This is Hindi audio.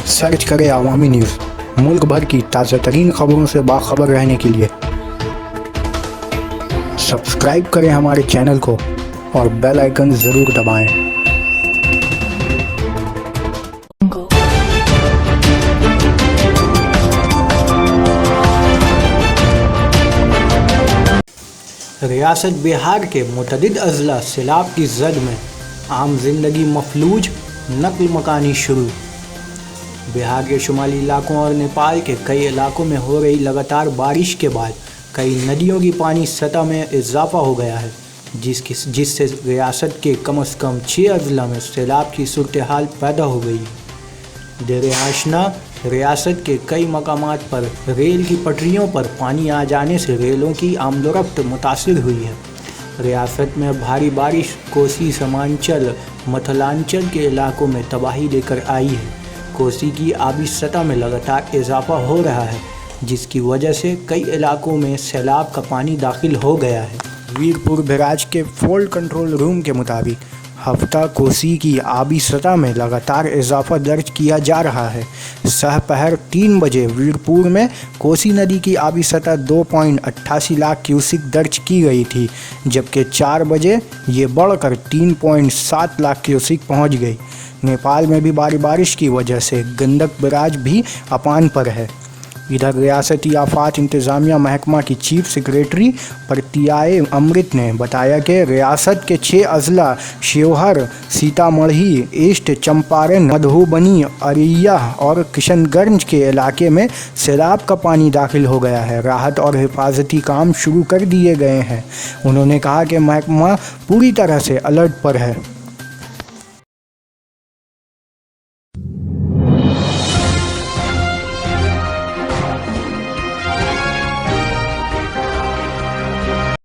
सर्च करें अवामी न्यूज़। मुल्क भर की ताज़ा तरीन खबरों से बाखबर रहने के लिए सब्सक्राइब करें हमारे चैनल को और बेल आइकन ज़रूर दबाएं। रियासत बिहार के मुतअद्दिद अज़ला सैलाब की जद में, आम जिंदगी मफलूज, नक़ल मकानी शुरू। बिहार के शुमाली इलाकों और नेपाल के कई इलाकों में हो रही लगातार बारिश के बाद कई नदियों की पानी सतह में इजाफा हो गया है, जिससे रियासत के कम से कम 6 अज़ला में सैलाब की सूरत हाल पैदा हो गई है। देर आशना रियासत के कई मकामात पर रेल की पटरियों पर पानी आ जाने से रेलों की आमदोरफ्त मुतासिर हुई है। रियासत में भारी बारिश कोसी, सीमांचल, मथलांचल के इलाकों में तबाही लेकर आई है। कोसी की आबी सतह में लगातार इजाफा हो रहा है, जिसकी वजह से कई इलाकों में सैलाब का पानी दाखिल हो गया है। वीरपुर बैराज के फॉल्ट कंट्रोल रूम के मुताबिक हफ्ता कोसी की आबी सतह में लगातार इजाफा दर्ज किया जा रहा है। सहपहर 3 बजे वीरपुर में कोसी नदी की आबी सतह 2.88 लाख क्यूसिक दर्ज की गई थी, जबकि 4 बजे ये बढ़कर 3.7 लाख क्यूसिक पहुंच गई। नेपाल में भी भारी बारिश की वजह से गंडक बैराज भी अपान पर है। इधर रियासती आफात इंतज़ामिया महकमा की चीफ सेक्रेटरी प्रत्याय अमृत ने बताया कि रियासत के 6 अज़ला शिवहर, सीतामढ़ी, ईस्ट चंपारण, मधुबनी, अररिया और किशनगंज के इलाके में सैलाब का पानी दाखिल हो गया है। राहत और हिफाजती काम शुरू कर दिए गए हैं। उन्होंने कहा कि महकमा पूरी तरह से अलर्ट पर है।